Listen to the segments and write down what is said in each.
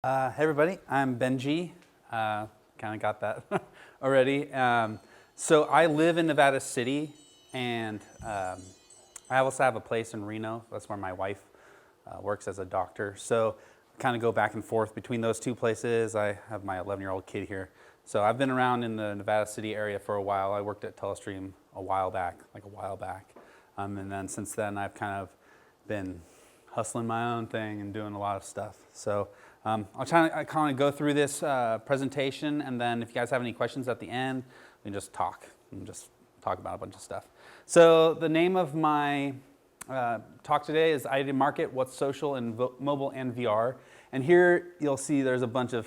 Hey everybody, I'm Benji. Kind of got that already. So I live in Nevada City, and I also have a place in Reno. That's where my wife works as a doctor. So I kind of go back and forth between those two places. I have my 11-year-old kid here. So I've been around in the Nevada City area for a while. I worked at Telestream a while back. And then since then I've kind of been hustling my own thing and doing a lot of stuff. So I'll kind of go through this presentation, and then if you guys have any questions at the end, we can just talk about a bunch of stuff. So the name of my talk today is I Market What's Social in Mobile and VR. And here you'll see there's a bunch of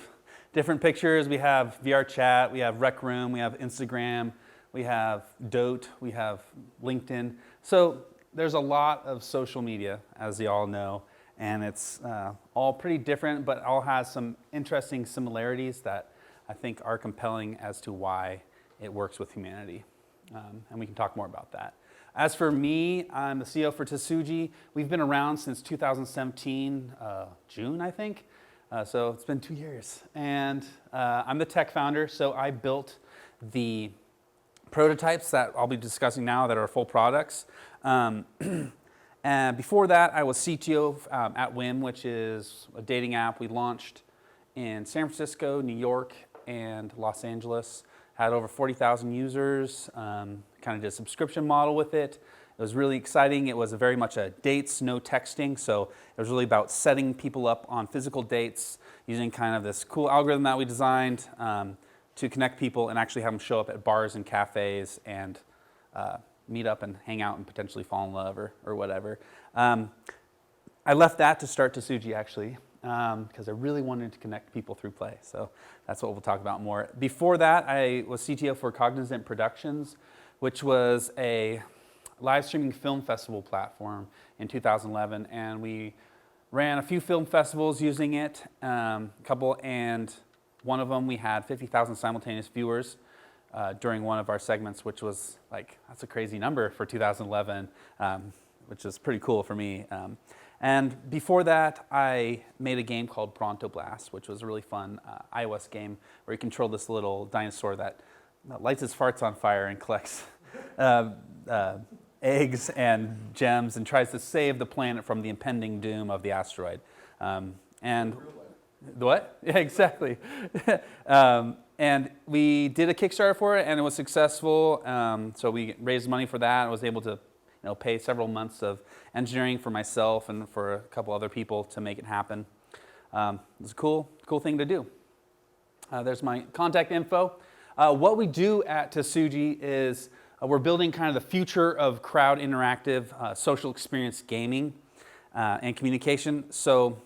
different pictures. We have VR chat, we have Rec Room, we have Instagram, we have Dote, we have LinkedIn. So there's a lot of social media, as you all know, and it's all pretty different, but all has some interesting similarities that I think are compelling as to why it works with humanity. And we can talk more about that. As for me, I'm the CEO for Tsuji. We've been around since 2017, June, I think. So it's been 2 years. And I'm the tech founder, so I built the prototypes that I'll be discussing now that are full products. And before that, I was CTO at Whim, which is a dating app we launched in San Francisco, New York, and Los Angeles. Had over 40,000 users, kind of did a subscription model with it. It was really exciting. It was very much a dates, no texting. So it was really about setting people up on physical dates using kind of this cool algorithm that we designed to connect people and actually have them show up at bars and cafes and meet up and hang out and potentially fall in love or whatever. I left that to start Tsuji actually because I really wanted to connect people through play. So that's what we'll talk about more. Before that, I was CTO for Cognizant Productions, which was a live streaming film festival platform in 2011. And we ran a few film festivals using it, and one of them we had 50,000 simultaneous viewers during one of our segments, which was like, that's a crazy number for 2011, which is pretty cool for me. And before that, I made a game called Pronto Blast, which was a really fun iOS game where you control this little dinosaur that lights his farts on fire and collects eggs and gems and tries to save the planet from the impending doom of the asteroid. And what? Yeah, exactly. And we did a Kickstarter for it, and it was successful. So we raised money for that. I was able to, pay several months of engineering for myself and for a couple other people to make it happen. It was a cool thing to do. There's my contact info. What we do at Tsuji is we're building kind of the future of crowd interactive social experience gaming and communication. So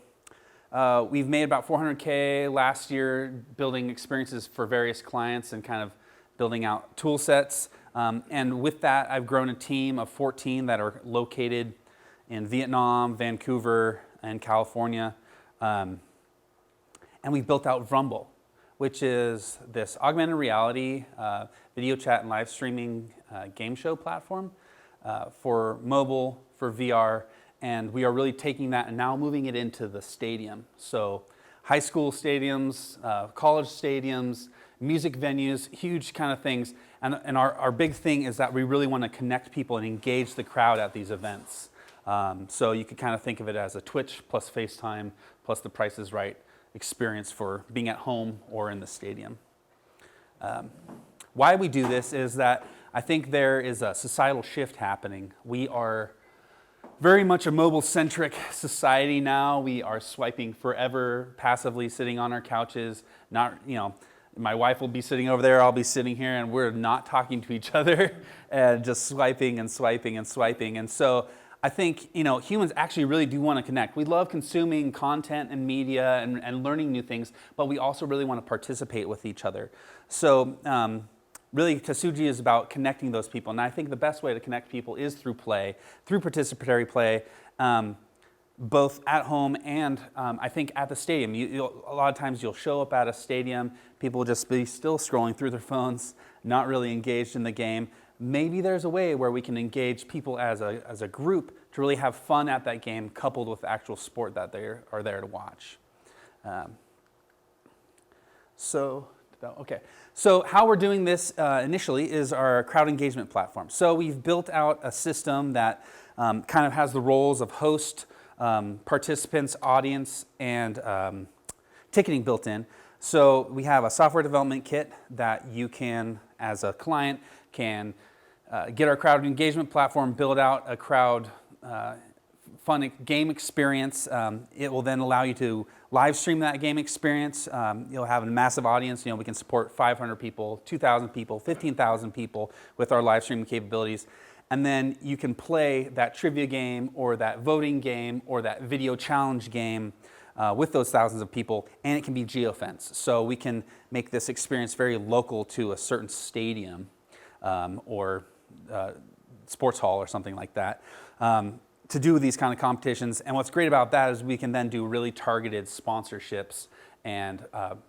we've made about $400K last year building experiences for various clients and kind of building out tool sets. And with that, I've grown a team of 14 that are located in Vietnam, Vancouver, and California. And we've built out Vrumble, which is this augmented reality video chat and live streaming game show platform for mobile, for VR. And we are really taking that and now moving it into the stadium. So high school stadiums, college stadiums, music venues, huge kind of things. And our big thing is that we really want to connect people and engage the crowd at these events. So you could kind of think of it as a Twitch plus FaceTime plus the Price is Right experience for being at home or in the stadium. Why we do this is that I think there is a societal shift happening. We are very much a mobile-centric society now. We are swiping forever, passively sitting on our couches. My wife will be sitting over there, I'll be sitting here, and we're not talking to each other and just swiping and swiping and swiping. And so I think humans actually really do want to connect. We love consuming content and media and learning new things, but we also really want to participate with each other. So really, Tsuji is about connecting those people. And I think the best way to connect people is through play, through participatory play, both at home and I think at the stadium. A lot of times you'll show up at a stadium, people will just be still scrolling through their phones, not really engaged in the game. Maybe there's a way where we can engage people as a group to really have fun at that game coupled with the actual sport that they are there to watch. So, okay. So how we're doing this initially is our crowd engagement platform. So we've built out a system that kind of has the roles of host, participants, audience, and ticketing built in. So we have a software development kit that you can, as a client, can get our crowd engagement platform, build out a crowd fun game experience. It will then allow you to live stream that game experience. You'll have a massive audience. We can support 500 people, 2,000 people, 15,000 people with our live streaming capabilities. And then you can play that trivia game or that voting game or that video challenge game with those thousands of people, and it can be geofenced. So we can make this experience very local to a certain stadium or sports hall or something like that. To do these kind of competitions. And what's great about that is we can then do really targeted sponsorships and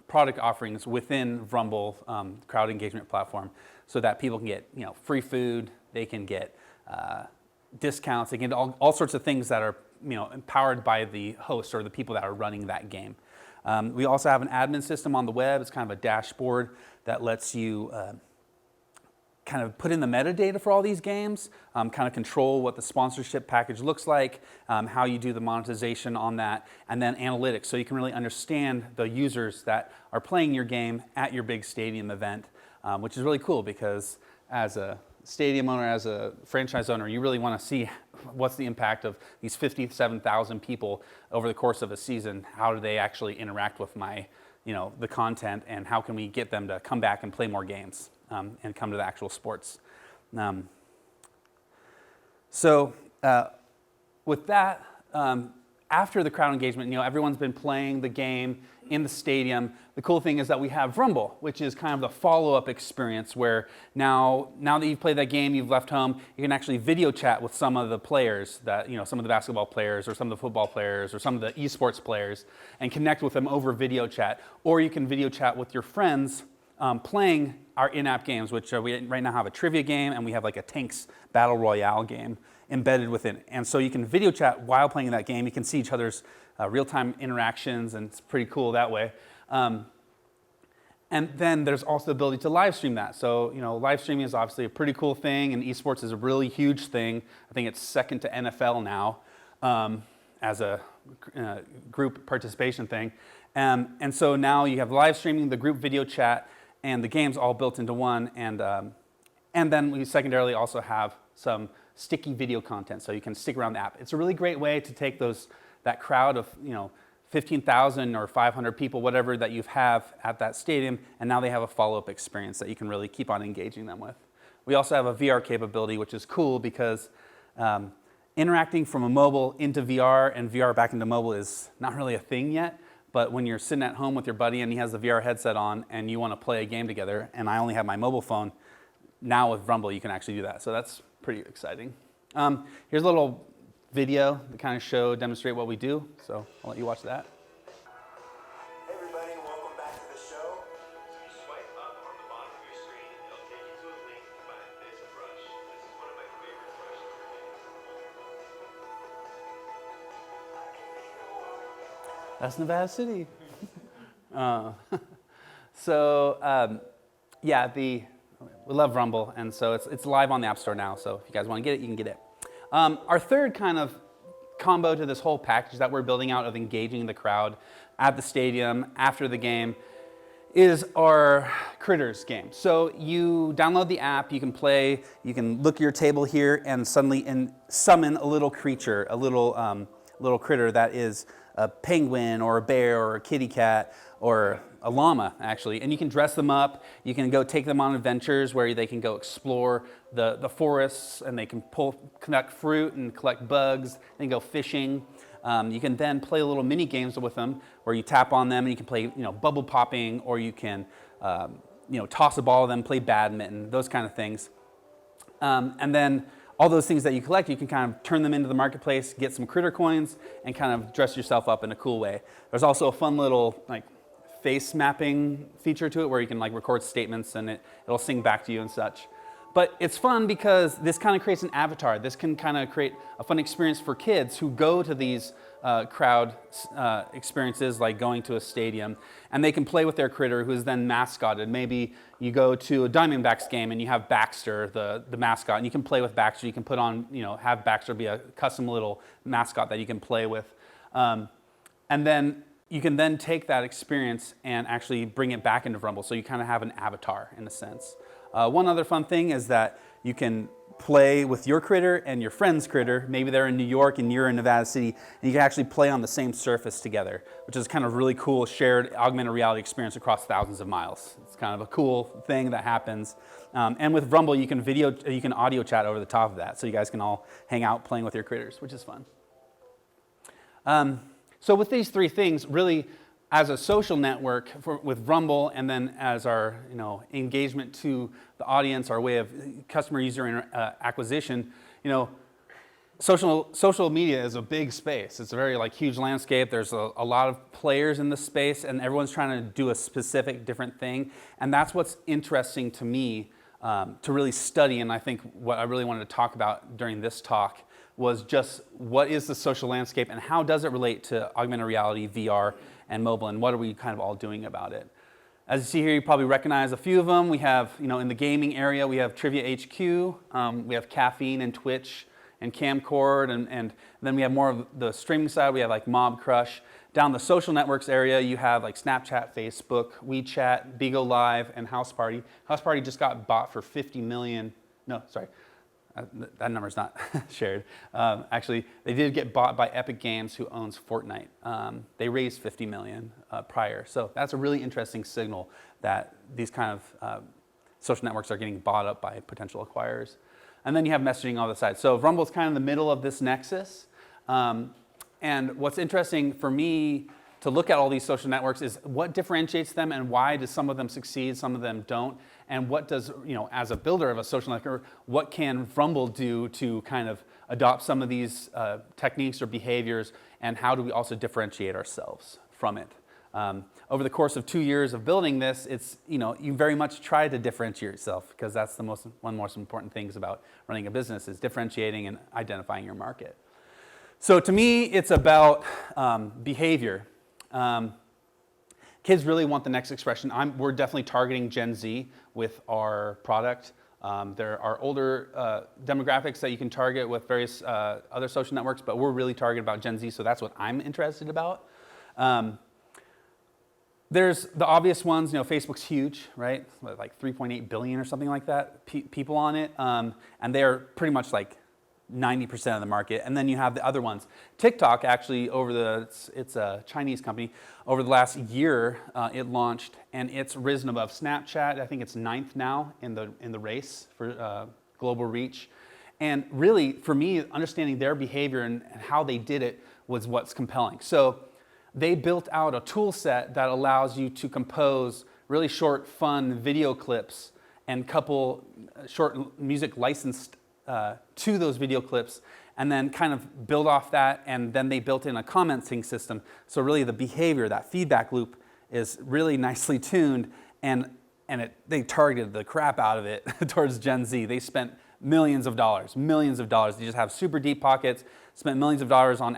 product offerings within Rumble crowd engagement platform, so that people can get free food, they can get discounts, they can get all sorts of things that are empowered by the host or the people that are running that game. We also have an admin system on the web. It's kind of a dashboard that lets you kind of put in the metadata for all these games, kind of control what the sponsorship package looks like, how you do the monetization on that, and then analytics, so you can really understand the users that are playing your game at your big stadium event, which is really cool because as a stadium owner, as a franchise owner, you really want to see what's the impact of these 57,000 people over the course of a season. How do they actually interact with the content, and how can we get them to come back and play more games? And come to the actual sports. With that, after the crowd engagement, everyone's been playing the game in the stadium. The cool thing is that we have Rumble, which is kind of the follow-up experience where now that you've played that game, you've left home, you can actually video chat with some of the players, that some of the basketball players or some of the football players or some of the esports players, and connect with them over video chat. Or you can video chat with your friends playing our in-app games, which we right now have a trivia game, and we have like a tanks battle royale game embedded within. And so you can video chat while playing that game. You can see each other's real-time interactions, and it's pretty cool that way. And then there's also the ability to live stream that. So live streaming is obviously a pretty cool thing, and esports is a really huge thing. I think it's second to NFL now as a group participation thing. And so now you have live streaming, the group video chat, and the games all built into one, and then we secondarily also have some sticky video content, so you can stick around the app. It's a really great way to take that crowd of 15,000 or 500 people, whatever that you have at that stadium, and now they have a follow-up experience that you can really keep on engaging them with. We also have a VR capability, which is cool because interacting from a mobile into VR and VR back into mobile is not really a thing yet. But when you're sitting at home with your buddy and he has the VR headset on and you want to play a game together, and I only have my mobile phone, now with Rumble you can actually do that. So that's pretty exciting. Here's a little video to kind of demonstrate what we do. So I'll let you watch that. Hey everybody, welcome back to the show. So you swipe up on the bottom of your screen, it'll take you to a link to buy this brush. This is one of my favorite brushes to make. That's Nevada City. We love Rumble, and so it's live on the App Store now, so if you guys want to get it, you can get it. Our third kind of combo to this whole package that we're building out of engaging the crowd at the stadium after the game is our Critters game. So you download the app, you can play, you can look at your table here and suddenly summon a little creature, a little critter that is a penguin or a bear or a kitty cat or a llama, actually. And you can dress them up. You can go take them on adventures where they can go explore the forests, and they can collect fruit and collect bugs, and go fishing. You can then play little mini games with them where you tap on them and you can play bubble popping, or you can toss a ball at them, play badminton, those kind of things. And then all those things that you collect, you can kind of turn them into the marketplace, get some critter coins, and kind of dress yourself up in a cool way. There's also a fun little face mapping feature to it where you can record statements and it'll sing back to you and such. But it's fun because this kind of creates an avatar. This can kind of create a fun experience for kids who go to these crowd experiences, like going to a stadium, and they can play with their critter, who is then mascotted. Maybe you go to a Diamondbacks game and you have Baxter, the mascot, and you can play with Baxter. You can put on, have Baxter be a custom little mascot that you can play with. And then you can then take that experience and actually bring it back into Rumble. So you kind of have an avatar in a sense. One other fun thing is that you can play with your critter and your friend's critter. Maybe they're in New York and you're in Nevada City, and you can actually play on the same surface together, which is kind of really cool shared augmented reality experience across thousands of miles. It's kind of a cool thing that happens. And with Rumble, you can audio chat over the top of that, so you guys can all hang out playing with your critters, which is fun. So with these three things, really, as a social network with Rumble, and then as our engagement to the audience, our way of customer user acquisition, social media is a big space. It's a very huge landscape. There's a lot of players in this space, and everyone's trying to do a specific different thing. And that's what's interesting to me to really study. And I think what I really wanted to talk about during this talk was just what is the social landscape and how does it relate to augmented reality, VR, and mobile, and what are we kind of all doing about it? As you see here, you probably recognize a few of them. We have, in the gaming area, we have Trivia HQ, we have Caffeine and Twitch and Camcord, and then we have more of the streaming side. We have like Mob Crush. Down the social networks area, you have like Snapchat, Facebook, WeChat, Bigo Live, and House Party. House Party just got bought for 50 million. No, sorry. That number's not shared. Actually, they did get bought by Epic Games, who owns Fortnite. They raised 50 million prior. So that's a really interesting signal that these kind of social networks are getting bought up by potential acquirers. And then you have messaging on the side. So Rumble's kind of in the middle of this nexus. And what's interesting for me to look at all these social networks is what differentiates them and why do some of them succeed, some of them don't, and what does, as a builder of a social network, what can Rumble do to kind of adopt some of these techniques or behaviors, and how do we also differentiate ourselves from it? Over the course of 2 years of building this, it's, you very much try to differentiate yourself, because that's one of the most important things about running a business, is differentiating and identifying your market. So to me, it's about behavior. Kids really want the next expression. We're definitely targeting Gen Z with our product. There are older demographics that you can target with various other social networks, but we're really targeted about Gen Z, so that's what I'm interested about. There's the obvious ones. Facebook's huge, right? Like 3.8 billion or something like that, people on it, and they're pretty much like 90% of the market. And then you have the other ones. TikTok actually, it's a Chinese company. Over the last year, it launched, and it's risen above Snapchat. I think it's 9th now in the race for global reach. And really, for me, understanding their behavior and how they did it was what's compelling. So they built out a tool set that allows you to compose really short, fun video clips and couple short music licensed to those video clips, and then kind of build off that, and then they built in a commenting system. So really the behavior, that feedback loop, is really nicely tuned, and they targeted the crap out of it towards Gen Z. They spent millions of dollars. They just have super deep pockets, spent millions of dollars on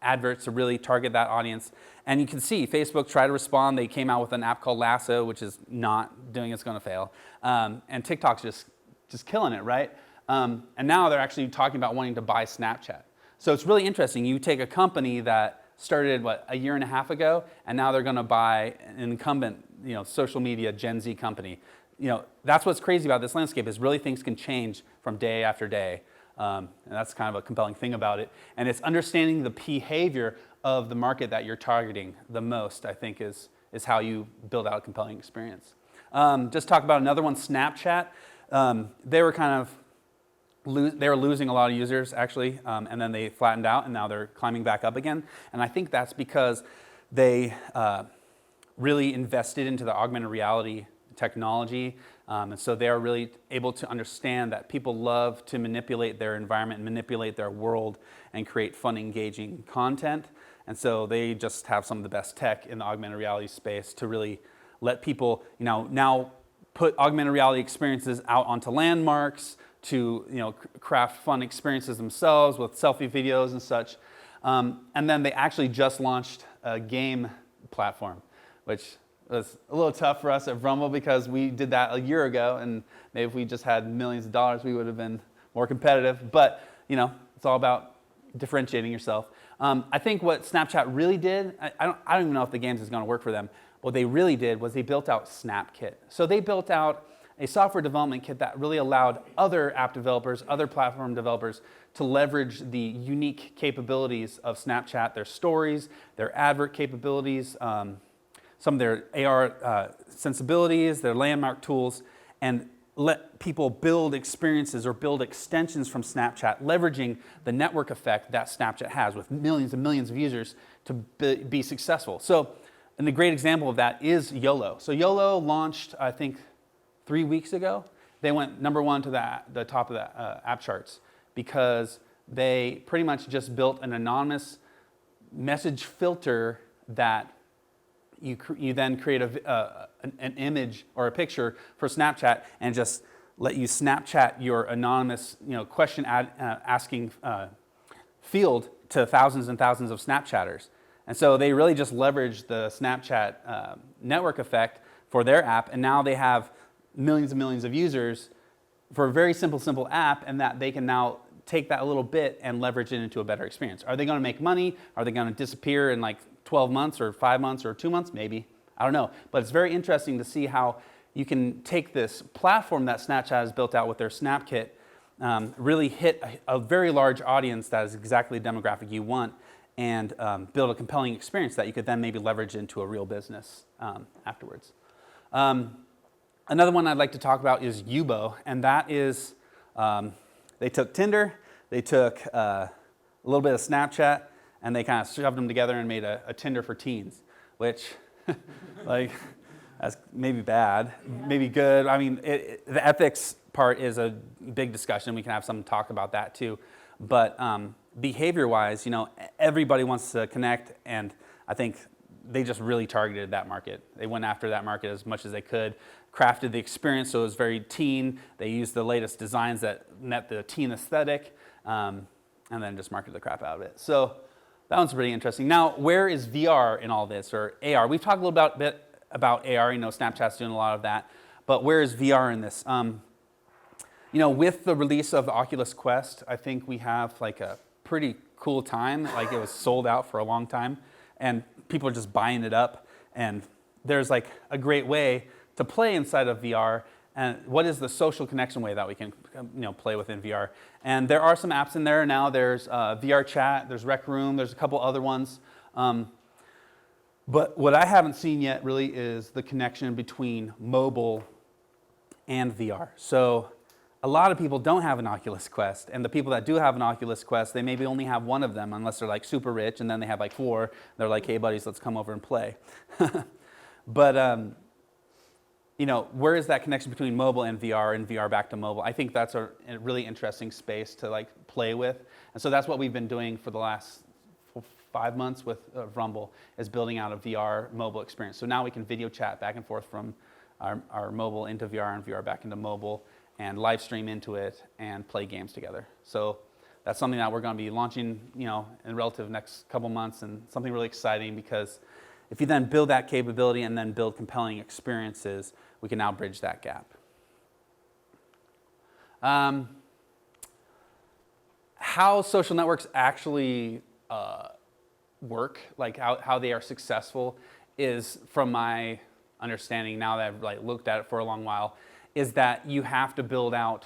adverts to really target that audience. And you can see Facebook tried to respond. They came out with an app called Lasso, which is not doing, it's going to fail. And TikTok's just killing it, right? And now they're actually talking about wanting to buy Snapchat. So it's really interesting. You take a company that started, a year and a half ago, and now they're going to buy an incumbent, social media Gen Z company. That's what's crazy about this landscape, is really things can change from day after day. And that's kind of a compelling thing about it. And it's understanding the behavior of the market that you're targeting the most, I think, is how you build out a compelling experience. Just talk about another one, Snapchat. They were losing a lot of users, actually, and then they flattened out, and now they're climbing back up again. And I think that's because they really invested into the augmented reality technology, and so they are really able to understand that people love to manipulate their environment, manipulate their world, and create fun, engaging content. And so they just have some of the best tech in the augmented reality space to really let people, now put augmented reality experiences out onto landmarks, to craft fun experiences themselves with selfie videos and such. And then they actually just launched a game platform, which was a little tough for us at Rumble because we did that a year ago, and maybe if we just had millions of dollars, we would have been more competitive. But it's all about differentiating yourself. I think what Snapchat really did, I don't even know if the games is going to work for them. What they really did was they built out SnapKit. So they built out a software development kit that really allowed other app developers, other platform developers to leverage the unique capabilities of Snapchat, their stories, their advert capabilities, some of their AR sensibilities, their landmark tools, and let people build experiences or build extensions from Snapchat, leveraging the network effect that Snapchat has with millions and millions of users to be successful. So, and a great example of that is YOLO. So YOLO launched, I think, 3 weeks ago. They went #1 to the top of the app charts because they pretty much just built an anonymous message filter that you then create an image or a picture for Snapchat and just let you Snapchat your anonymous question asking field to thousands and thousands of Snapchatters. And so they really just leveraged the Snapchat network effect for their app, and now they have millions and millions of users for a very simple app, and that they can now take that a little bit and leverage it into a better experience. Are they going to make money? Are they going to disappear in like 12 months or 5 months or 2 months? Maybe. I don't know. But it's very interesting to see how you can take this platform that Snapchat has built out with their SnapKit, really hit a very large audience that is exactly the demographic you want, and build a compelling experience that you could then maybe leverage into a real business afterwards. Another one I'd like to talk about is Yubo, and that is, they took Tinder, they took a little bit of Snapchat, and they kind of shoved them together and made a Tinder for teens, which, like, that's maybe bad, maybe good. I mean, the ethics part is a big discussion. We can have some talk about that too. But behavior-wise, everybody wants to connect, and I think they just really targeted that market. They went after that market as much as they could, crafted the experience so it was very teen. They used the latest designs that met the teen aesthetic, and then just marketed the crap out of it. So that one's pretty interesting. Now, where is VR in all this, or AR? We've talked a little bit about AR. Snapchat's doing a lot of that. But where is VR in this? With the release of the Oculus Quest, I think we have like a pretty cool time. Like, it was sold out for a long time, and people are just buying it up. And there's like a great way to play inside of VR. And what is the social connection way that we can play within VR? And there are some apps in there now. There's VR Chat, there's Rec Room, there's a couple other ones. But what I haven't seen yet really is the connection between mobile and VR. So a lot of people don't have an Oculus Quest, and the people that do have an Oculus Quest, they maybe only have one of them unless they're like super rich, and then they have like 4. They're like, hey buddies, let's come over and play. But where is that connection between mobile and VR back to mobile? I think that's a really interesting space to like play with. And so that's what we've been doing for the last 5 months with Rumble, is building out a VR mobile experience. So now we can video chat back and forth from our mobile into VR and VR back into mobile, and live stream into it and play games together. So that's something that we're going to be launching, in the relative next couple months, and something really exciting, because if you then build that capability and then build compelling experiences, we can now bridge that gap. How social networks actually work, like how they are successful, is, from my understanding now that I've looked at it for a long while, is that you have to build out.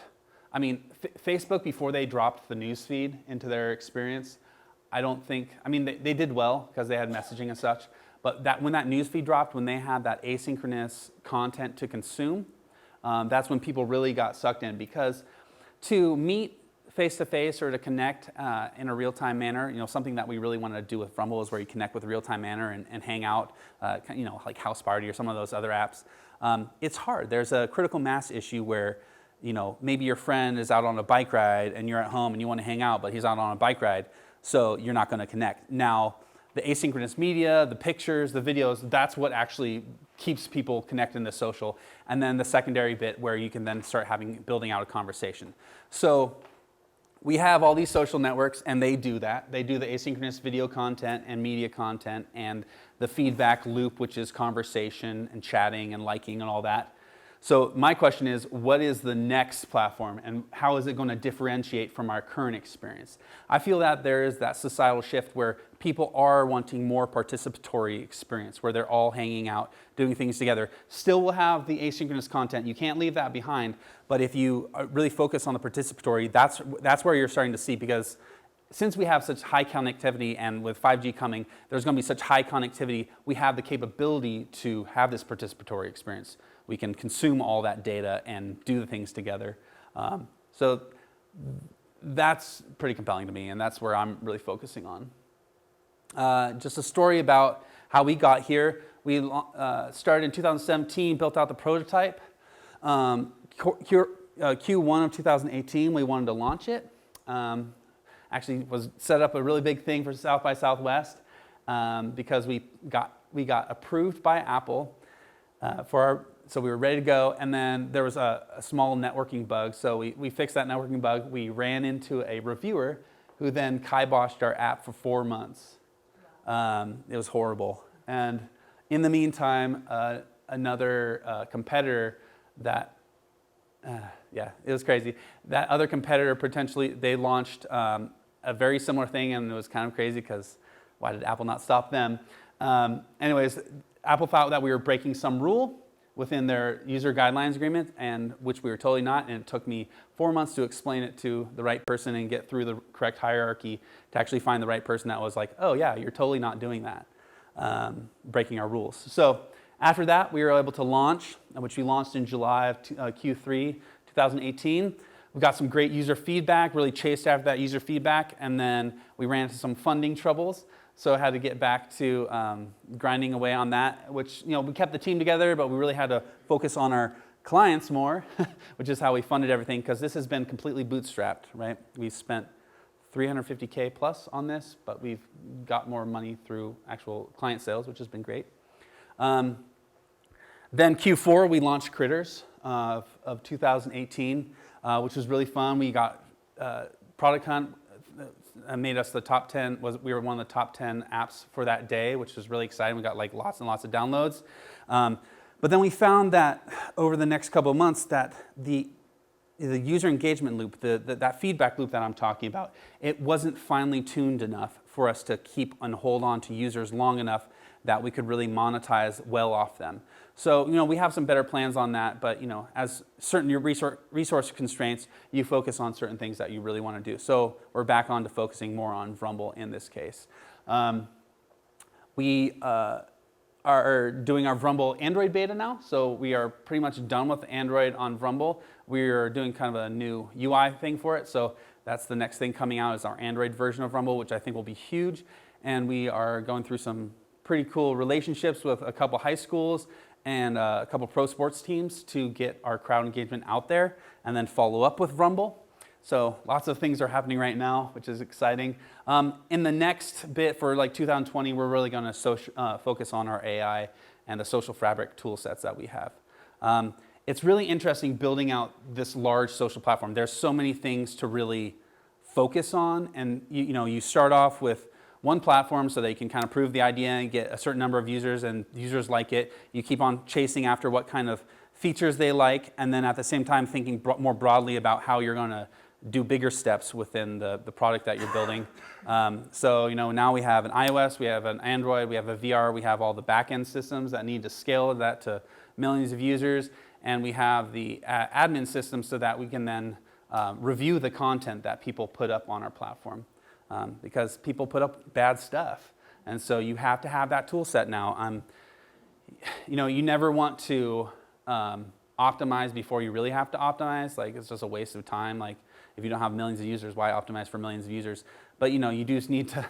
I mean, Facebook, before they dropped the news feed into their experience, I don't think, they did well because they had messaging and such, but when that news feed dropped, when they had that asynchronous content to consume, that's when people really got sucked in, because to meet face-to-face or to connect in a real-time manner, something that we really want to do with Rumble is where you connect with a real-time manner and hang out, like House Party or some of those other apps. It's hard. There's a critical mass issue where, maybe your friend is out on a bike ride and you're at home and you want to hang out, but he's out on a bike ride, so you're not going to connect. Now, the asynchronous media, the pictures, the videos, that's what actually keeps people connected in the social. And then the secondary bit where you can then start building out a conversation. So we have all these social networks, and they do that. They do the asynchronous video content and media content and the feedback loop, which is conversation and chatting and liking and all that. So my question is, what is the next platform, and how is it going to differentiate from our current experience? I feel that there is that societal shift where people are wanting more participatory experience, where they're all hanging out, doing things together. Still will have the asynchronous content. You can't leave that behind. But if you really focus on the participatory, that's where you're starting to see, because since we have such high connectivity, and with 5G coming, there's going to be such high connectivity, we have the capability to have this participatory experience. We can consume all that data and do the things together. So that's pretty compelling to me, and that's where I'm really focusing on. Just a story about how we got here. We started in 2017, built out the prototype. Q1 of 2018, we wanted to launch it. Actually was set up a really big thing for South by Southwest because we got approved by Apple so we were ready to go, and then there was a small networking bug. So we fixed that networking bug. We ran into a reviewer who then kiboshed our app for 4 months. It was horrible. And in the meantime, another competitor that, it was crazy. That other competitor potentially, they launched a very similar thing, and it was kind of crazy because why did Apple not stop them? Anyways, Apple thought that we were breaking some rule within their user guidelines agreement, and which we were totally not, and it took me 4 months to explain it to the right person and get through the correct hierarchy to actually find the right person that was like, oh yeah, you're totally not doing that, breaking our rules. So after that, we were able to launch, which we launched in July of Q3 2018. We got some great user feedback, really chased after that user feedback, and then we ran into some funding troubles. So I had to get back to grinding away on that, which, we kept the team together, but we really had to focus on our clients more, which is how we funded everything, because this has been completely bootstrapped, right? We've spent $350K plus on this, but we've got more money through actual client sales, which has been great. Then Q4, we launched Critters of 2018, which was really fun. We got Product Hunt made us the top 10. We were one of the top 10 apps for that day, which was really exciting. We got like lots and lots of downloads. But then we found that over the next couple of months that the user engagement loop, that feedback loop that I'm talking about, it wasn't finely tuned enough for us to keep and hold on to users long enough that we could really monetize well off them. So, we have some better plans on that, but, as certain your resource constraints, you focus on certain things that you really want to do. So we're back on to focusing more on Rumble in this case. We are doing our Rumble Android beta now, so we are pretty much done with Android on Rumble. We are doing kind of a new UI thing for it, so that's the next thing coming out is our Android version of Rumble, which I think will be huge. And we are going through some pretty cool relationships with a couple high schools and a couple pro sports teams to get our crowd engagement out there and then follow up with Rumble. So lots of things are happening right now, which is exciting. In the next bit for like 2020, we're really going to focus on our AI and the social fabric tool sets that we have. It's really interesting building out this large social platform. There's so many things to really focus on, and you start off with one platform so that you can kind of prove the idea and get a certain number of users, and users like it. You keep on chasing after what kind of features they like, and then at the same time thinking more broadly about how you're going to do bigger steps within the product that you're building. So now we have an iOS, we have an Android, we have a VR, we have all the back-end systems that need to scale that to millions of users, and we have the admin system so that we can then review the content that people put up on our platform. Because people put up bad stuff. And so you have to have that tool set now. You never want to optimize before you really have to optimize. Like, it's just a waste of time. Like, if you don't have millions of users, why optimize for millions of users? But you do just need to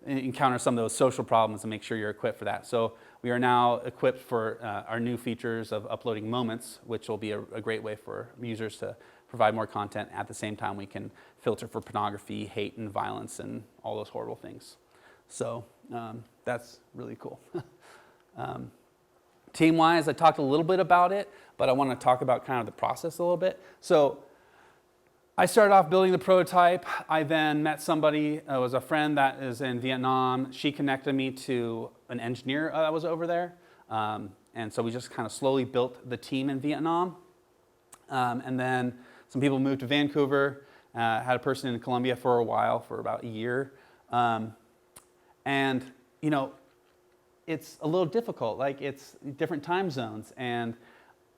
encounter some of those social problems and make sure you're equipped for that. So we are now equipped for our new features of uploading moments, which will be a great way for users to provide more content. At the same time, we can filter for pornography, hate, and violence, and all those horrible things. So that's really cool. Team-wise, I talked a little bit about it, but I want to talk about kind of the process a little bit. So I started off building the prototype. I then met somebody, it was a friend that is in Vietnam. She connected me to an engineer that was over there. And so we just kind of slowly built the team in Vietnam. And then some people moved to Vancouver, had a person in Colombia for a while, for about a year. And, you know, it's a little difficult, like it's different time zones. And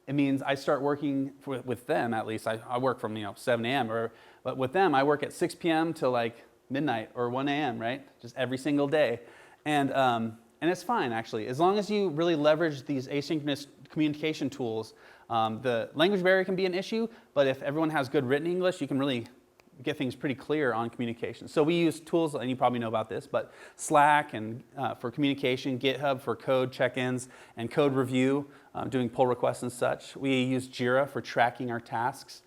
it means I start working with them, at least. I work from, 7 a.m. But with them, I work at 6 p.m. till like midnight or 1 a.m., right? Just every single day. And it's fine, actually. As long as you really leverage these asynchronous communication tools, the language barrier can be an issue, but if everyone has good written English, you can really get things pretty clear on communication. So we use tools, and you probably know about this, but Slack and for communication, GitHub for code check-ins and code review, doing pull requests and such. We use Jira for tracking our tasks.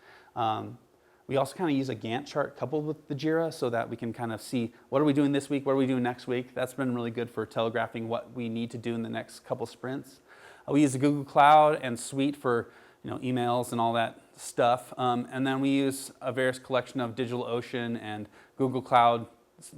We also kind of use a Gantt chart coupled with the Jira so that we can kind of see what are we doing this week, what are we doing next week. That's been really good for telegraphing what we need to do in the next couple sprints. We use the Google Cloud and Suite for emails and all that stuff. And then we use a various collection of DigitalOcean and Google Cloud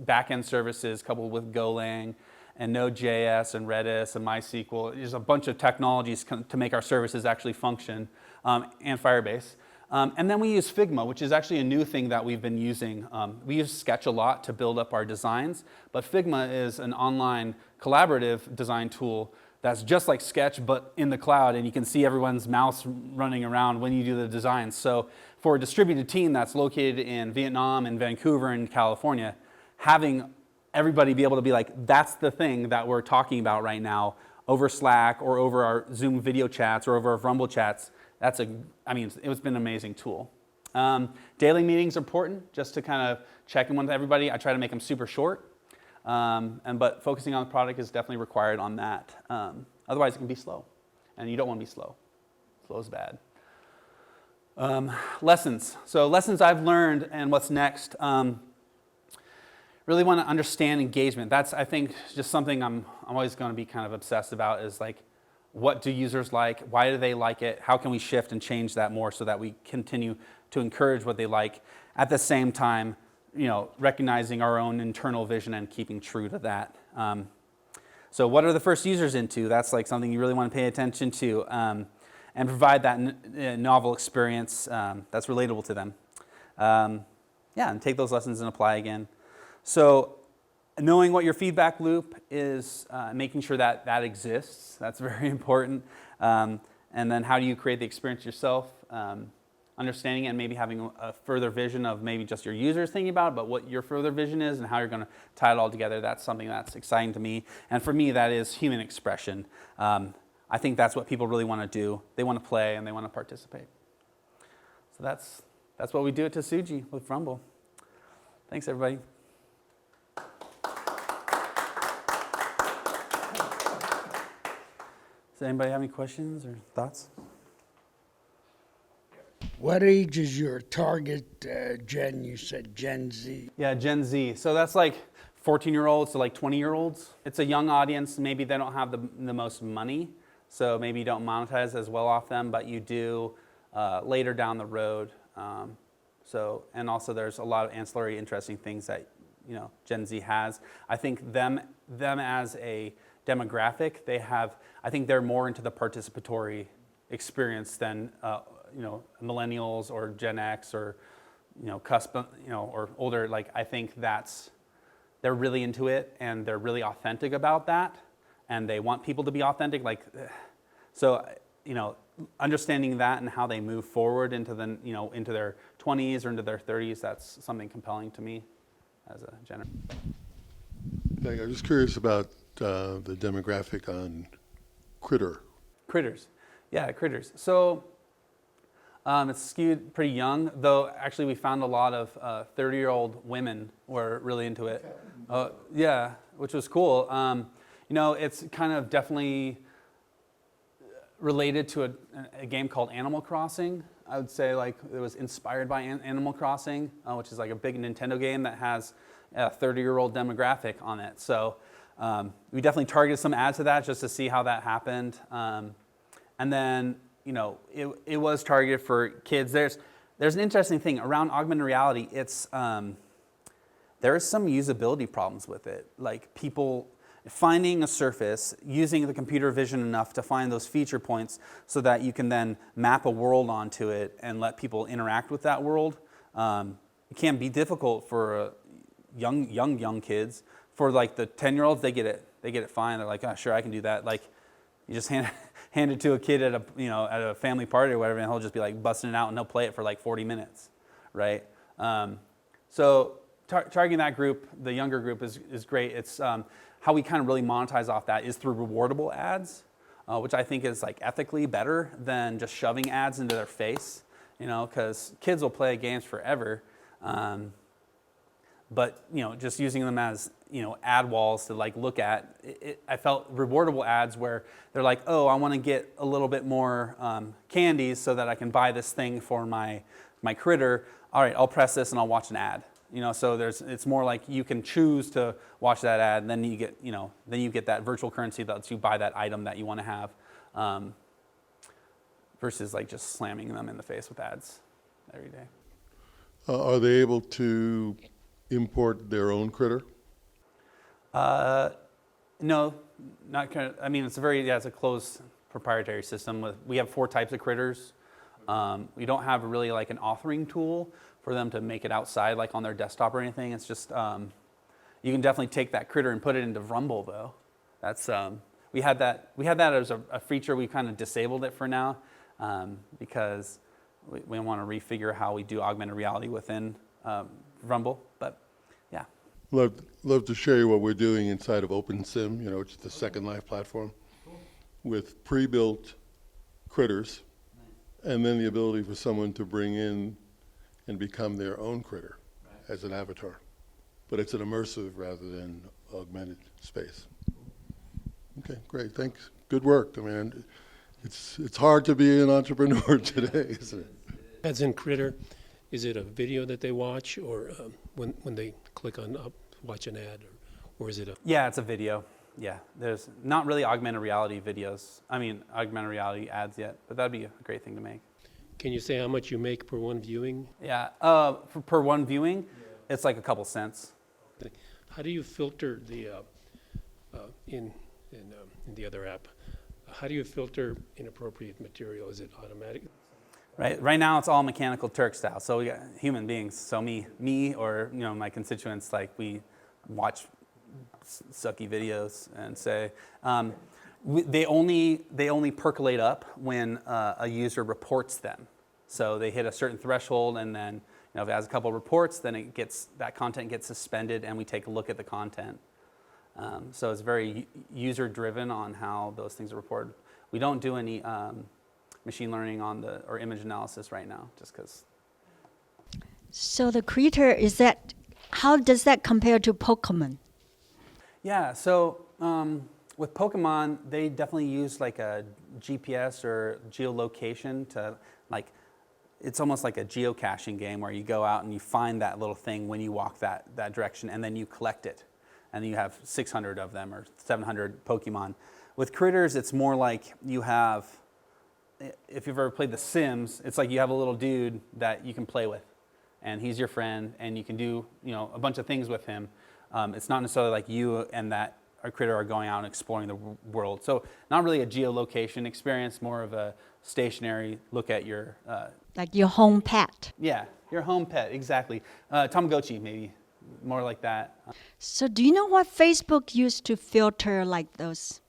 backend services coupled with Golang and Node.js and Redis and MySQL. There's a bunch of technologies to make our services actually function, and Firebase. And then we use Figma, which is actually a new thing that we've been using. We use Sketch a lot to build up our designs, but Figma is an online collaborative design tool that's just like Sketch, but in the cloud, and you can see everyone's mouse running around when you do the designs. So for a distributed team that's located in Vietnam and Vancouver and California, having everybody be able to be like, that's the thing that we're talking about right now over Slack or over our Zoom video chats or over our Rumble chats, it's been an amazing tool. Daily meetings are important, just to kind of check in with everybody. I try to make them super short, but focusing on the product is definitely required on that. Otherwise, it can be slow, and you don't want to be slow. Slow is bad. Lessons. So lessons I've learned and what's next. Really want to understand engagement. That's, I think, just something I'm always going to be kind of obsessed about is like, what do users like? Why do they like it? How can we shift and change that more so that we continue to encourage what they like at the same time, recognizing our own internal vision and keeping true to that. So what are the first users into? That's like something you really want to pay attention to and provide that novel experience that's relatable to them. And take those lessons and apply again. So knowing what your feedback loop is, making sure that that exists, that's very important. And then how do you create the experience yourself? Understanding it and maybe having a further vision of maybe just your users thinking about it, but what your further vision is and how you're going to tie it all together. That's something that's exciting to me. And for me, that is human expression. I think that's what people really want to do. They want to play and they want to participate. So that's what we do at Tsuji with Rumble. Thanks, everybody. Does anybody have any questions or thoughts? What age is your target gen? You said Gen Z. Yeah, Gen Z. So that's like 14-year-olds to like 20-year-olds. It's a young audience. Maybe they don't have the most money, so maybe you don't monetize as well off them, but you do later down the road. And also there's a lot of ancillary interesting things that Gen Z has. I think them as a demographic, I think they're more into the participatory experience than millennials or Gen X or cusp, or older. Like, I think they're really into it and they're really authentic about that, and they want people to be authentic. Like, so understanding that and how they move forward into into their 20s or into their 30s, that's something compelling to me as a generation. I was curious about the demographic on Critters. Yeah, Critters. So it's skewed pretty young, though actually we found a lot of 30-year-old women were really into it. Yeah, which was cool. It's kind of definitely related to a game called Animal Crossing. I would say like it was inspired by Animal Crossing, which is like a big Nintendo game that has a 30-year-old demographic on it. So We definitely targeted some ads to that just to see how that happened. And then, it was targeted for kids. There's an interesting thing around augmented reality. There is some usability problems with it. Like people finding a surface, using the computer vision enough to find those feature points so that you can then map a world onto it and let people interact with that world. It can be difficult for young kids. For like the 10-year-olds, they get it fine. They're like, oh, sure, I can do that. Like, you just hand it to a kid at a family party or whatever, and he'll just be like busting it out, and he'll play it for like 40 minutes, right? So targeting that group, the younger group, is great. It's how we kind of really monetize off that is through rewardable ads, which I think is like ethically better than just shoving ads into their face, because kids will play games forever. But just using them as ad walls to like look at. I felt rewardable ads where they're like, oh, I want to get a little bit more candies so that I can buy this thing for my critter. All right, I'll press this and I'll watch an ad. So it's more like you can choose to watch that ad, and then you get that virtual currency that lets you buy that item that you want to have, versus like just slamming them in the face with ads every day. Are they able to import their own critter? No, not kind of. I mean, it's a closed proprietary system. We have 4 types of critters. We don't have really like an authoring tool for them to make it outside, like on their desktop or anything. It's just you can definitely take that critter and put it into Rumble though. That's we had that as a feature. We kind of disabled it for now because we want to refigure how we do augmented reality within Rumble. But yeah. Love to show you what we're doing inside of OpenSim, which is the Second Life platform, with pre-built critters, and then the ability for someone to bring in and become their own critter as an avatar. But it's an immersive rather than augmented space. Okay, great, thanks. Good work. I mean, it's hard to be an entrepreneur today, isn't it? As in Critter, is it a video that they watch, or when they click on watch an ad, or is it a... Yeah, it's a video. Yeah, there's not really augmented reality augmented reality ads yet, but that'd be a great thing to make. Can you say how much you make per one viewing? Yeah, per one viewing, it's like a couple cents. How do you filter the in the other app? How do you filter inappropriate material? Is it automatic? Right now, it's all Mechanical Turk style. So we got human beings. So me, or my constituents, like we watch sucky videos and say they only percolate up when a user reports them. So they hit a certain threshold, and then if it has a couple of reports, then that content gets suspended, and we take a look at the content. So it's very user-driven on how those things are reported. We don't do any machine learning or image analysis right now, just because. So the creator how does that compare to Pokemon? Yeah, so with Pokemon, they definitely use like a GPS or geolocation to it's almost like a geocaching game where you go out and you find that little thing when you walk that direction, and then you collect it. And then you have 600 of them or 700 Pokemon. With critters, it's more like you have, if you've ever played The Sims, it's like you have a little dude that you can play with, and he's your friend, and you can do a bunch of things with him. It's not necessarily like you and that critter are going out and exploring the world. So not really a geolocation experience, more of a stationary look at your... like your home pet. Yeah, your home pet, exactly. Tamagotchi, maybe, more like that. So do you know what Facebook used to filter like those,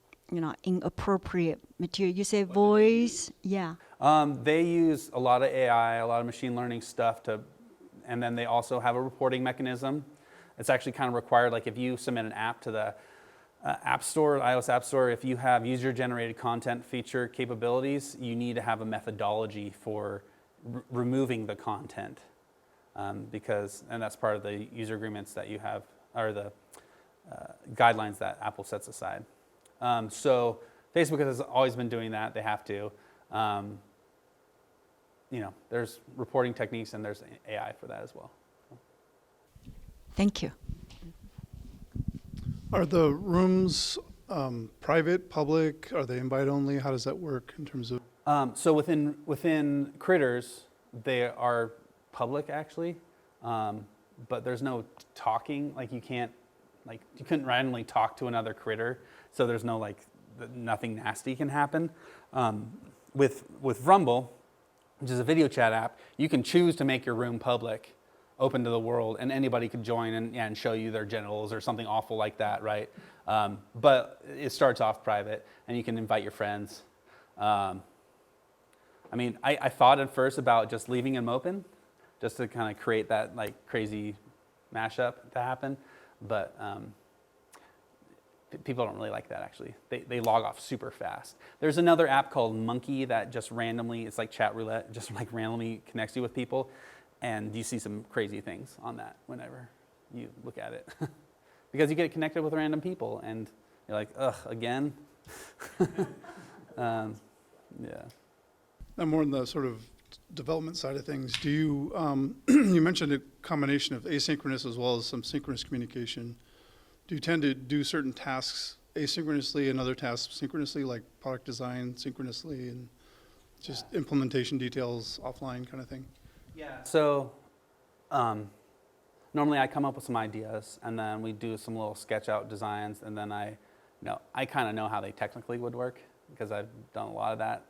inappropriate material? You say voice, yeah. They use a lot of AI, a lot of machine learning stuff and then they also have a reporting mechanism. It's actually kind of required, like if you submit an app to the App Store, iOS App Store, if you have user-generated content feature capabilities, you need to have a methodology for removing the content, and that's part of the user agreements that you have, or the guidelines that Apple sets aside. So Facebook has always been doing that. They have to. There's reporting techniques and there's AI for that as well. Thank you. Are the rooms private, public? Are they invite only? How does that work in terms of? So within Critters, they are public actually, but there's no talking. Like you couldn't randomly talk to another critter. So there's no nothing nasty can happen. With Rumble, which is a video chat app, you can choose to make your room public, open to the world, and anybody could join and show you their genitals or something awful like that, right? But it starts off private, and you can invite your friends. I thought at first about just leaving them open, just to kind of create that crazy mashup to happen, but people don't really like that actually. They log off super fast. There's another app called Monkey that just randomly, it's like chat roulette, just randomly connects you with people. And you see some crazy things on that whenever you look at it. Because you get connected with random people and you're like, ugh, again? Yeah. Now, more on the sort of development side of things, do you, you mentioned a combination of asynchronous as well as some synchronous communication. Do you tend to do certain tasks asynchronously and other tasks synchronously, like product design synchronously and just implementation details offline kind of thing? Yeah. So normally I come up with some ideas and then we do some little sketch out designs and then I kind of know how they technically would work because I've done a lot of that.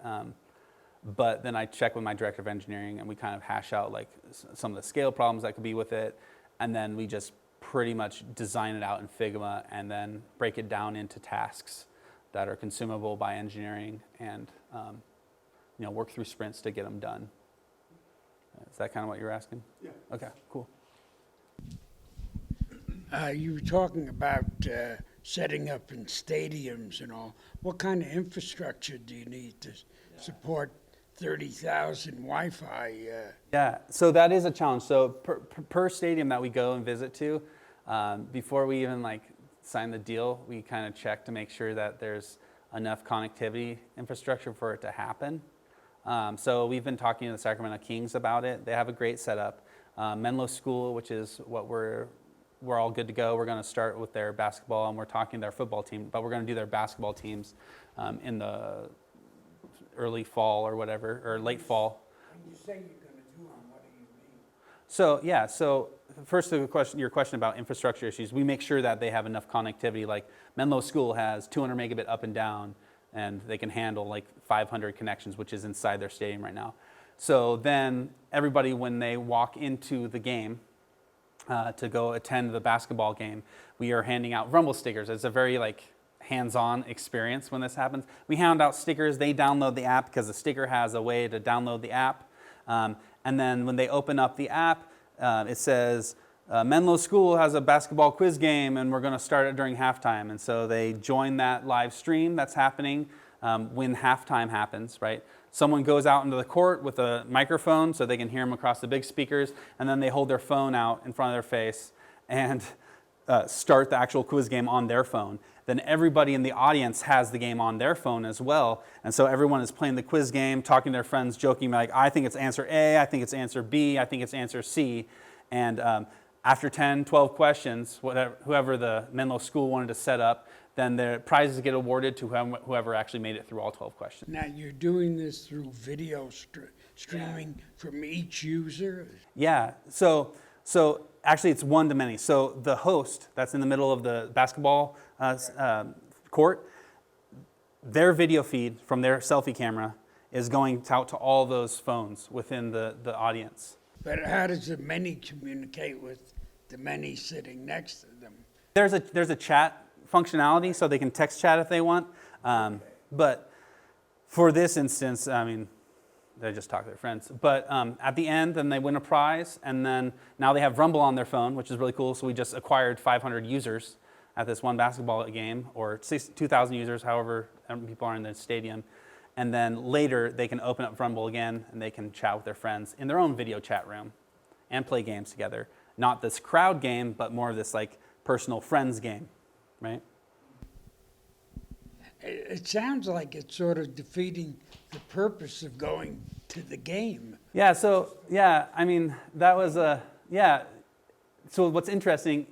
But then I check with my director of engineering and we kind of hash out some of the scale problems that could be with it. And then we just pretty much design it out in Figma and then break it down into tasks that are consumable by engineering and work through sprints to get them done. Is that kind of what you're asking? Yeah. Okay, cool. You were talking about setting up in stadiums and all. What kind of infrastructure do you need to support 30,000 Wi-Fi? Yeah, so that is a challenge. So per stadium that we go and visit to, before we even sign the deal, we kind of check to make sure that there's enough connectivity infrastructure for it to happen. So we've been talking to the Sacramento Kings about it. They have a great setup. Menlo School, which is what we're all good to go. We're going to start with their basketball, and we're talking to their football team, but we're going to do their basketball teams in the early fall or whatever, or late fall. When you say you're going to do them, what do you mean? So yeah, so first your question about infrastructure issues, we make sure that they have enough connectivity. Like Menlo School has 200 megabit up and down, and they can handle 500 connections, which is inside their stadium right now. So then everybody, when they walk into the game to go attend the basketball game, we are handing out Rumble stickers. It's a very hands-on experience when this happens. We hand out stickers, they download the app because the sticker has a way to download the app. And then when they open up the app, it says, Menlo School has a basketball quiz game and we're going to start it during halftime. And so they join that live stream that's happening when halftime happens, right? Someone goes out into the court with a microphone so they can hear them across the big speakers, and then they hold their phone out in front of their face and start the actual quiz game on their phone. Then everybody in the audience has the game on their phone as well. And so everyone is playing the quiz game, talking to their friends, joking I think it's answer A, I think it's answer B, I think it's answer C. And after 10, 12 questions, whoever the Menlo School wanted to set up, then the prizes get awarded to whoever actually made it through all 12 questions. Now, you're doing this through video streaming from each user? Yeah, so actually it's one to many. So the host that's in the middle of the basketball court, their video feed from their selfie camera is going out to all those phones within the audience. But how does the many communicate with the many sitting next to them? There's a chat functionality, so they can text chat if they want. But for this instance, they just talk to their friends. But at the end, then they win a prize, and then now they have Rumble on their phone, which is really cool. So we just acquired 500 users at this one basketball game, or 2,000 users, however many people are in the stadium. And then later, they can open up Rumble again, and they can chat with their friends in their own video chat room and play games together. Not this crowd game, but more of this personal friends game, right? It sounds like it's sort of defeating the purpose of going to the game. Yeah, so, that was So what's interesting,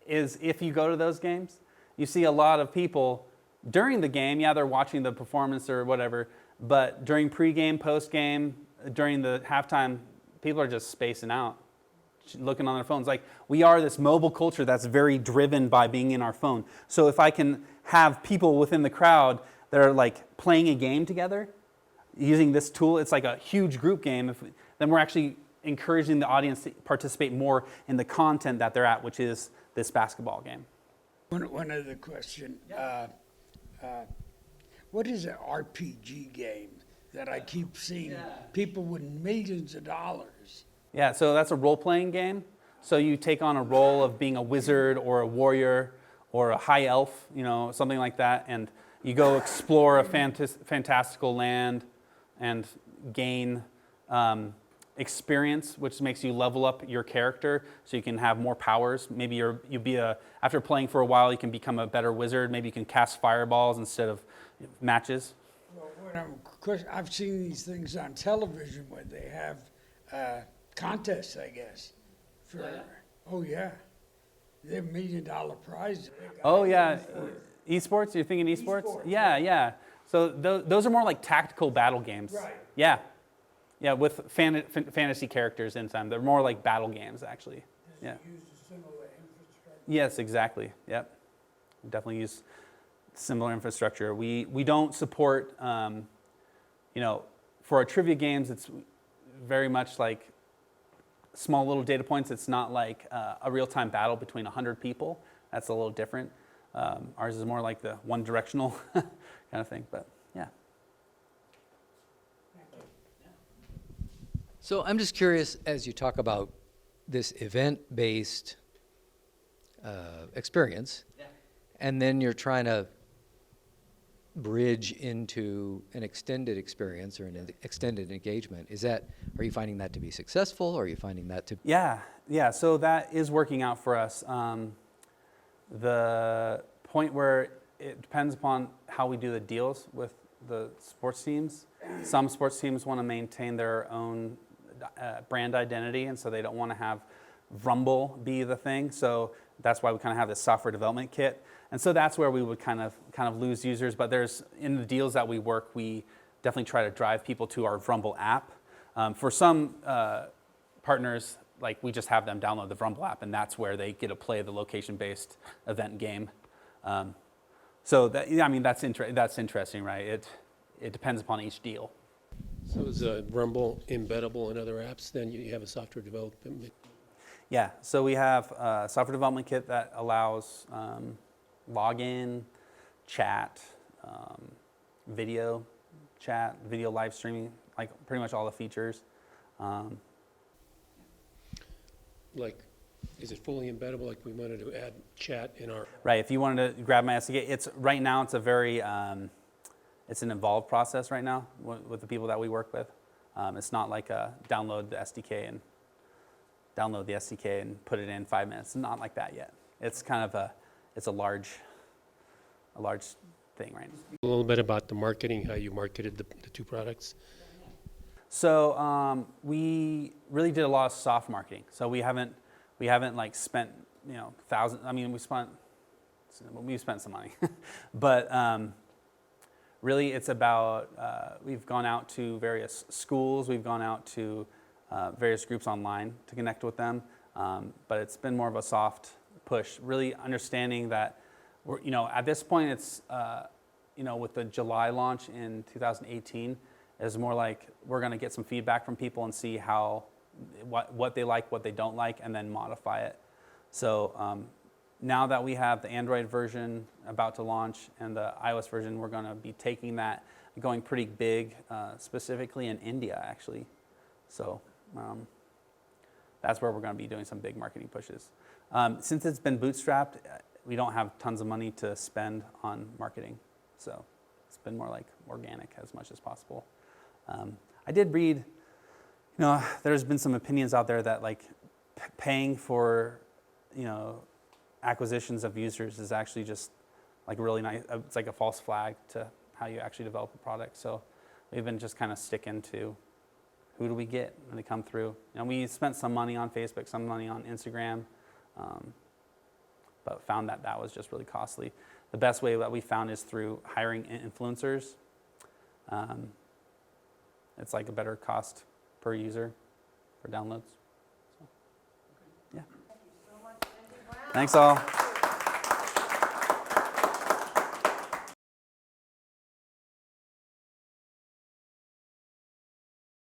is if you go to those games, you see a lot of people during the game, yeah, they're watching the performance or whatever, but during pregame, postgame, during the halftime, people are just spacing out, looking on their phones. Like, we are this mobile culture that's very driven by being in our phone. So if I can have people within the crowd that are like playing a game together, using this tool, it's like a huge group game, then we're actually encouraging the audience to participate more in the content that they're at, which is this basketball game. One other question. What is an RPG game that I keep seeing people with millions of dollars? Yeah, so that's a role-playing game. So you take on a role of being a wizard or a warrior or a high elf, something like that, and you go explore a fantastical land and gain experience, which makes you level up your character so you can have more powers. Maybe after playing for a while, you can become a better wizard. Maybe you can cast fireballs instead of matches. Well, of course, I've seen these things on television where they have contests, I guess. Oh yeah, they're $1 million prizes. Oh yeah, esports. You're thinking esports? Yeah. So those are more like tactical battle games. Right. Yeah, with fantasy characters in them. They're more like battle games, actually. Yeah. Use a similar infrastructure. Yes, exactly. Yep. We definitely use similar infrastructure. We don't support, for our trivia games, it's very much like small little data points. It's not like a real-time battle between 100 people. That's a little different. Ours is more like the one-directional kind of thing, but yeah. So I'm just curious, as you talk about this event-based experience, and then you're trying to bridge into an extended experience or an extended engagement, are you finding that to be successful, or are you finding that to... Yeah, so that is working out for us. The point where it depends upon how we do the deals with the sports teams. Some sports teams want to maintain their own brand identity, and so they don't want to have Rumble be the thing. So that's why we kind of have this software development kit. And so that's where we would kind of lose users. But in the deals that we work, we definitely try to drive people to our Rumble app. For some partners, like, we just have them download the Rumble app, and that's where they get to play the location-based event game. So that's interesting, right? It depends upon each deal. So is Rumble embeddable in other apps? Then you have a software development. Yeah, so we have a software development kit that allows login, chat, video live streaming, like pretty much all the features. Is it fully embeddable? Like, we wanted to add chat in our... Right, if you wanted to grab my SDK, right now it's a very, it's an involved process right now with the people that we work with. It's not like download the SDK and put it in 5 minutes. It's not like that yet. It's kind of it's a large thing right now. A little bit about the marketing, how you marketed the two products. So we really did a lot of soft marketing. So we haven't like spent thousands. I mean, we spent some money, but really it's about we've gone out to various schools. We've gone out to various groups online to connect with them, but it's been more of a soft push. Really understanding that at this point it's with the July launch in 2018. Is more like we're going to get some feedback from people and see what they like, what they don't like, and then modify it. So now that we have the Android version about to launch and the iOS version, we're going to be taking that and going pretty big, specifically in India, actually. So that's where we're going to be doing some big marketing pushes. Since it's been bootstrapped, we don't have tons of money to spend on marketing. So it's been more like organic as much as possible. I did read, there's been some opinions out there that like paying for, acquisitions of users is actually just like really nice. It's like a false flag to how you actually develop a product. So we've been just kind of sticking to who do we get when they come through. We spent some money on Facebook, some money on Instagram, but found that that was just really costly. The best way that we found is through hiring influencers. It's like a better cost per user for downloads. So, yeah. Thanks all.